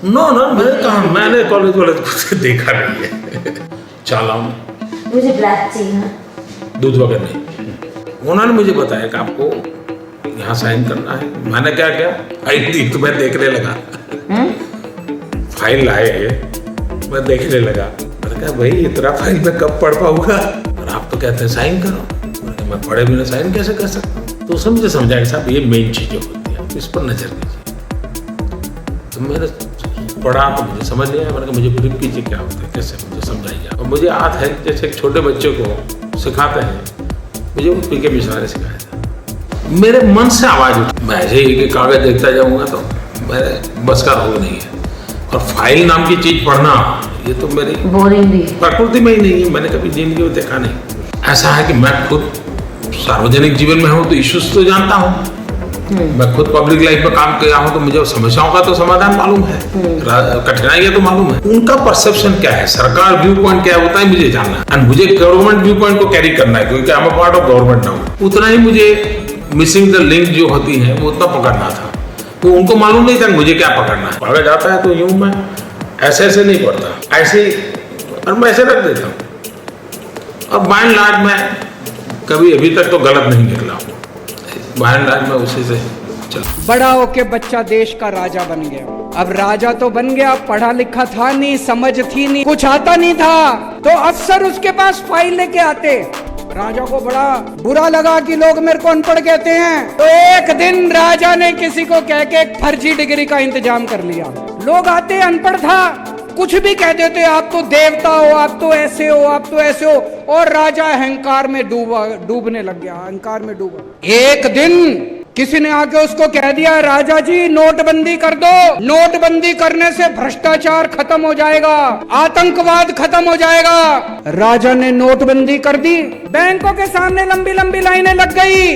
No no, मैंने कहा, मैंने कॉलेज वालेज कुछ देखा नहीं है। चालान मुझे ब्लैक चाहिए, दूध वगैरह नहीं। उन्होंने मुझे बताया कि आपको यहाँ साइन करना है। मैंने क्या किया, आई थी तो मैं देखने लगा, फाइल लाए, मैं देखने लगा। मैंने कहा भाई इतना फाइल मैं कब पढ़ पाऊंगा, और आप तो कहते हैं साइन करो। मैं पढ़े बिना साइन कैसे कर सकता हूँ? तो उसने मुझे समझाया कि साहब ये मेन चीज़ें होती हैं, इस पर नजर दीजिए। तो मैंने पढ़ा तो मुझे समझ नहीं आया। मैंने कहा मुझे ब्रीफ कीजिए क्या होता है, कैसे मुझे समझाइए। और मुझे याद है जैसे एक छोटे बच्चे को सिखाते हैं, मुझे वो पी के मिश्रा ने सिखाया था। मेरे मन से आवाज़ उठी, मैं ऐसे ही कागज देखता जाऊँगा तो मेरे बस का रोग नहीं है। और फाइल नाम की चीज़ पढ़ना, ये तो मेरी बोरिंग भी प्रकृति में ही नहीं है, मैंने कभी जिंदगी में देखा नहीं। ऐसा है कि मैं खुद सार्वजनिक जीवन में हूँ तो इश्यूज तो जानता हूँ, मैं खुद पब्लिक लाइफ में काम किया हूँ तो मुझे समस्याओं का तो समाधान मालूम है, कठिनाइयाँ तो मालूम है। उनका परसेप्शन क्या है, सरकार व्यू पॉइंट क्या होता है मुझे जानना है, और मुझे गवर्नमेंट व्यू पॉइंट को कैरी करना है, क्योंकि I am a part of government now. उतना ही मुझे मिसिंग द लिंक जो होती है वो उतना पकड़ना था। तो उनको मालूम नहीं था मुझे क्या पकड़ना है। पकड़ जाता है तो यूं मैं ऐसे ऐसे नहीं पढ़ता, ऐसे ही, और मैं ऐसे रख देता हूँ। और बाय एंड लार्ज मैं कभी अभी तक तो गलत नहीं निकला हूँ, बाय एंड लार्ज मैं उसी से चला। बड़ा होके बच्चा देश का राजा बन गया। अब राजा तो बन गया, पढ़ा लिखा था नहीं, समझ थी नहीं, कुछ आता नहीं था, तो अफसर उसके पास फाइल लेके आते। राजा को बड़ा बुरा लगा कि लोग मेरे को अनपढ़ कहते हैं, तो एक दिन राजा ने किसी को कह के एक फर्जी डिग्री का इंतजाम कर लिया। लोग आते, अनपढ़ था, कुछ भी कह देते, आप तो देवता हो, आप तो ऐसे हो, आप तो ऐसे हो, और राजा अहंकार में डूबने लग गया, अहंकार में डूबा। एक दिन किसी ने आके उसको कह दिया, राजा जी नोटबंदी कर दो, नोटबंदी करने से भ्रष्टाचार खत्म हो जाएगा, आतंकवाद खत्म हो जाएगा। राजा ने नोटबंदी कर दी, बैंकों के सामने लंबी लंबी लाइनें लग गई,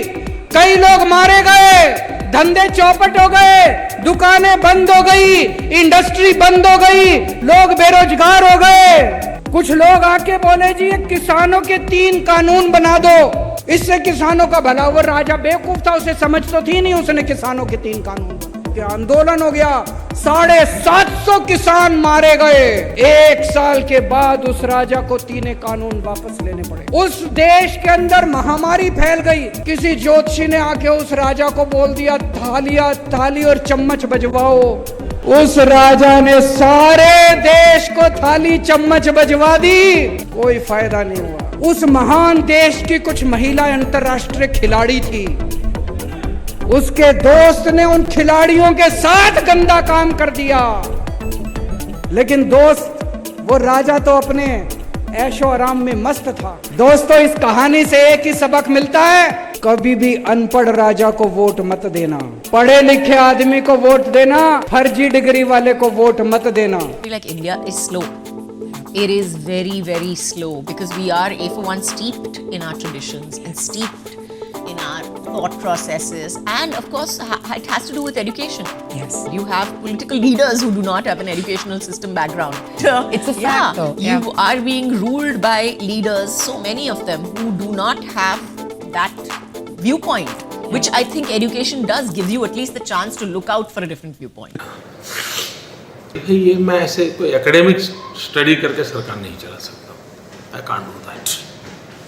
कई लोग मारे गए, धंधे चौपट हो गए, दुकानें बंद हो गई, इंडस्ट्री बंद हो गई, लोग बेरोजगार हो गए। कुछ लोग आके बोले जी ये किसानों के 3 कानून बना दो, इससे किसानों का भला। वो राजा बेवकूफ था, उसे समझ तो थी नहीं, उसने किसानों के 3 कानून बना, आंदोलन हो गया, 750 किसान मारे गए। 1 साल के बाद उस राजा को 3 कानून वापस लेने पड़े। उस देश के अंदर महामारी फैल गई। किसी ज्योतिषी ने आके उस राजा को बोल दिया, थाली और चम्मच बजवाओ। उस राजा ने सारे देश को थाली चम्मच बजवा दी, कोई फायदा नहीं हुआ। उस महान देश की कुछ महिला अंतर्राष्ट्रीय खिलाड़ी थी, उसके दोस्त ने उन खिलाड़ियों के साथ गंदा काम कर दिया, लेकिन दोस्त, वो राजा तो अपने ऐशो आराम में मस्त था। दोस्तों, इस कहानी से एक ही सबक मिलता है, कभी भी अनपढ़ राजा को वोट मत देना, पढ़े लिखे आदमी को वोट देना, फर्जी डिग्री वाले को वोट मत देना। Like India is slow. It is very, very slow because we are, for one, steeped in our traditions and steeped in our thought processes, and of course it has to do with education. Yes. You have political leaders who do not have an educational system background. It's a fact though. You are being ruled by leaders, so many of them, who do not have that viewpoint, which I think education does give you at least the chance to look out for a different viewpoint. ये मैं ऐसे कोई academic study करके सरकार नहीं चला सकता, I can't do that.